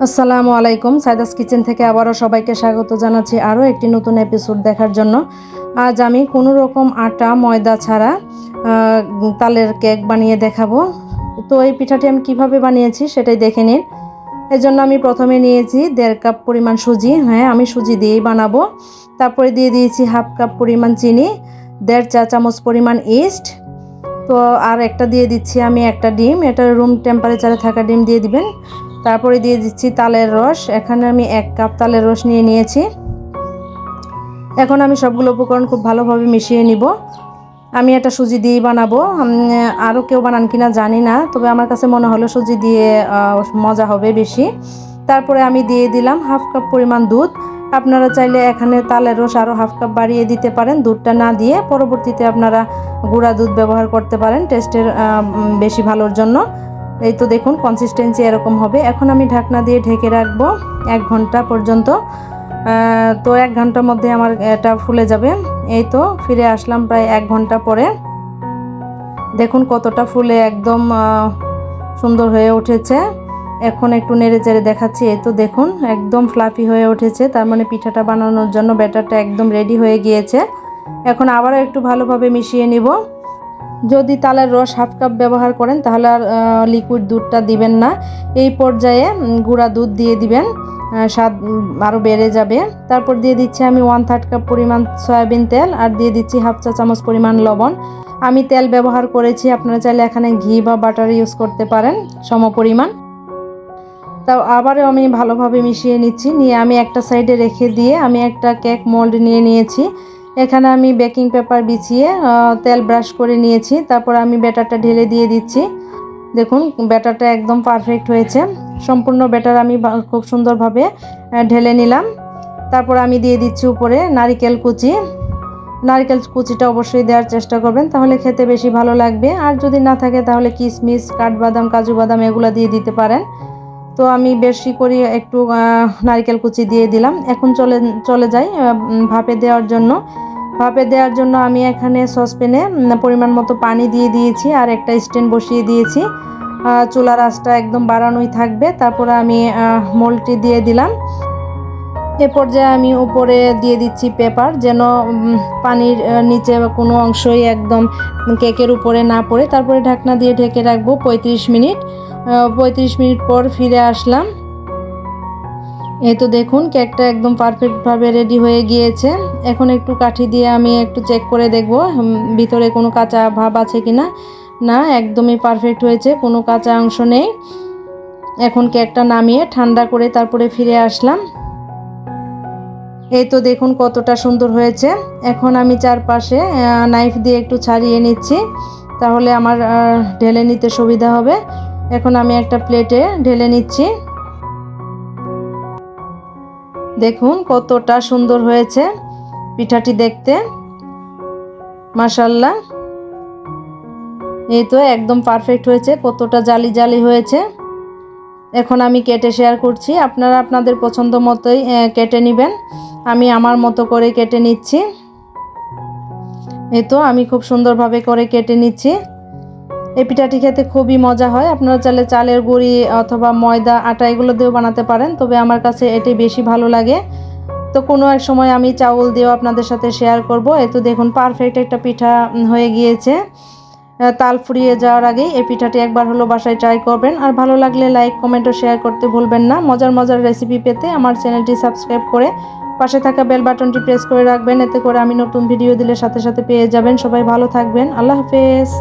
আসসালামু আলাইকুম। সাইদাস কিচেন থেকে আবারও সবাইকে স্বাগত জানাচ্ছি আরও একটি নতুন এপিসোড দেখার জন্য। আজ আমি কোনো রকম আটা ময়দা ছাড়া তালের কেক বানিয়ে দেখাবো। তো এই পিঠাটি আমি কিভাবে বানিয়েছি সেটাই দেখে নিন। এর জন্য আমি প্রথমে নিয়েছি 1.5 কাপ পরিমাণ সুজি। আমি সুজি দিয়েই বানাবো। তারপরে দিয়ে দিয়েছি 1/2 কাপ পরিমাণ চিনি, 1.5 চা চামচ পরিমাণ ইস্ট। তো আর একটা দিয়ে দিচ্ছি আমি একটা ডিম, এটা রুম টেম্পারেচারে থাকা ডিম দিয়ে দিবেন। তারপরে দিয়ে দিচ্ছি তালের রস। এখানে আমি 1 কাপ তালের রস নিয়েছি। এখন আমি সবগুলো উপকরণ খুব ভালোভাবে মিশিয়ে নিব। আমি এটা সুজি দিয়েই বানাবো, আরও কেউ বানান কিনা জানি না, তবে আমার কাছে মনে হলো সুজি দিয়ে মজা হবে বেশি। তারপরে আমি দিয়ে দিলাম 1/2 কাপ পরিমাণ দুধ। আপনারা চাইলে এখানে তালের রস আরও 1/2 কাপ বাড়িয়ে দিতে পারেন। দুধটা না দিয়ে পরবর্তীতে আপনারা গুঁড়া দুধ ব্যবহার করতে পারেন টেস্টের বেশি ভালোর জন্য। এই তো দেখুন কনসিস্টেন্সি এরকম হবে। এখন আমি ঢাকনা দিয়ে ঢেকে রাখবো 1 ঘন্টা পর্যন্ত। তো 1 ঘন্টার মধ্যে আমার এটা ফুলে যাবে। এই তো ফিরে আসলাম প্রায় 1 ঘন্টা পরে। দেখুন কতটা ফুলে একদম সুন্দর হয়ে উঠেছে। এখন একটু নেড়ে চেড়ে দেখাচ্ছি। এই তো দেখুন একদম ফ্লাফি হয়ে উঠেছে, তার মানে পিঠাটা বানানোর জন্য ব্যাটারটা একদম রেডি হয়ে গিয়েছে। এখন আবারও একটু ভালোভাবে মিশিয়ে নিব। যদি তালের রস 1/2 কাপ ব্যবহার করেন তাহলে আর লিকুইড দুধটা দিবেন না, এই পর্যায়ে গুঁড়া দুধ দিয়ে দিবেন, স্বাদ আরও বেড়ে যাবে। তারপর দিয়ে দিচ্ছি আমি 1/3 কাপ পরিমাণ সয়াবিন তেল, আর দিয়ে দিচ্ছি 1/2 চা চামচ পরিমাণ লবণ। আমি তেল ব্যবহার করেছি, আপনারা চাইলে এখানে ঘি বা বাটার ইউজ করতে পারেন সমপরিমাণ। তাও আবারও আমি ভালোভাবে মিশিয়ে নিচ্ছি। নিয়ে আমি একটা সাইডে রেখে দিয়ে আমি একটা কেক মোল্ড নিয়েছি। এখানে আমি বেকিং পেপার বিছিয়ে তেল ব্রাশ করে নিয়েছি। তারপর আমি ব্যাটারটা ঢেলে দিয়ে দিচ্ছি। দেখুন ব্যাটারটা একদম পারফেক্ট হয়েছে। সম্পূর্ণ ব্যাটার আমি খুব সুন্দরভাবে ঢেলে নিলাম। তারপর আমি দিয়ে দিচ্ছি উপরে নারকেল কুচি। নারকেল কুচিটা অবশ্যই দেওয়ার চেষ্টা করবেন, তাহলে খেতে বেশি ভালো লাগবে। আর যদি না থাকে তাহলে কিশমিশ, কাঠবাদাম, কাজু বাদাম এগুলো দিয়ে দিতে পারেন। তো আমি বেশি করে একটু নারকেল কুচি দিয়ে দিলাম। এখন চলে যাই ভাপে দেওয়ার জন্য। ভাপে দেওয়ার জন্য আমি এখানে সসপ্যানে পরিমাণ মতো পানি দিয়ে দিয়েছি, আর একটা স্ট্যান্ড বসিয়ে দিয়েছি। চুলার আঁচটা একদম বাড়ানোই থাকবে। তারপরে আমি মোল্ডটি দিয়ে দিলাম। এ পর্যায়ে আমি উপরে দিয়ে দিচ্ছি পেপার, যেন পানির নিচে কোনো অংশই একদম কেকের উপরে না পড়ে। তারপরে ঢাকনা দিয়ে ঢেকে রাখবো 35 মিনিট। 35 মিনিট পর ফিরে আসলাম। এই তো দেখুন কেকটা একদম পারফেক্টভাবে রেডি হয়ে গিয়েছে। এখন একটু কাঠি দিয়ে আমি একটু চেক করে দেখব ভিতরে কোনো কাঁচা ভাব আছে কিনা। না, একদমই পারফেক্ট হয়েছে, কোনো কাঁচা অংশ নেই। এখন কেকটা নামিয়ে ঠান্ডা করে তারপরে ফিরে আসলাম। এই তো দেখুন কতটা সুন্দর হয়েছে। এখন আমি চারপাশে নাইফ দিয়ে একটু ছাড়িয়ে নিচ্ছি, তাহলে আমার ঢেলে নিতে সুবিধা হবে। এখন আমি একটা প্লেটে ঢেলে নিচ্ছি। দেখুন কতটা সুন্দর হয়েছে পিঠাটি দেখতে, মাশাআল্লাহ। এই তো একদম পারফেক্ট হয়েছে, কতটা জালি জালি হয়েছে। এখন আমি কেটে শেয়ার করছি, আপনারা আপনাদের পছন্দ মতোই কেটে নেবেন। আমি আমার মতো করে কেটে নিচ্ছি। এই তো আমি খুব সুন্দরভাবে করে কেটে নিচ্ছি। এই পিঠাটি খেতে খুবই মজা হয়। আপনারা চাইলে চালের গুঁড়ি অথবা ময়দা, আটা এগুলো দিয়েও বানাতে পারেন, তবে আমার কাছে এটাই বেশি ভালো লাগে। তো কোনো এক সময় আমি চাউল দিয়েও আপনাদের সাথে শেয়ার করব। এই তো দেখুন পারফেক্ট একটা পিঠা হয়ে গিয়েছে। তাল ফুরিয়ে যাওয়ার আগেই এই পিঠাটি একবার হলো বাসায় ট্রাই করবেন। আর ভালো লাগলে লাইক, কমেন্ট ও শেয়ার করতে ভুলবেন না। মজার মজার রেসিপি পেতে আমার চ্যানেলটি সাবস্ক্রাইব করে পাশে থাকা বেল বাটনটি প্রেস করে রাখবেন, এতে করে আমি নতুন ভিডিও দিলে সাথে সাথে পেয়ে যাবেন। সবাই ভালো থাকবেন। আল্লাহ হাফেজ।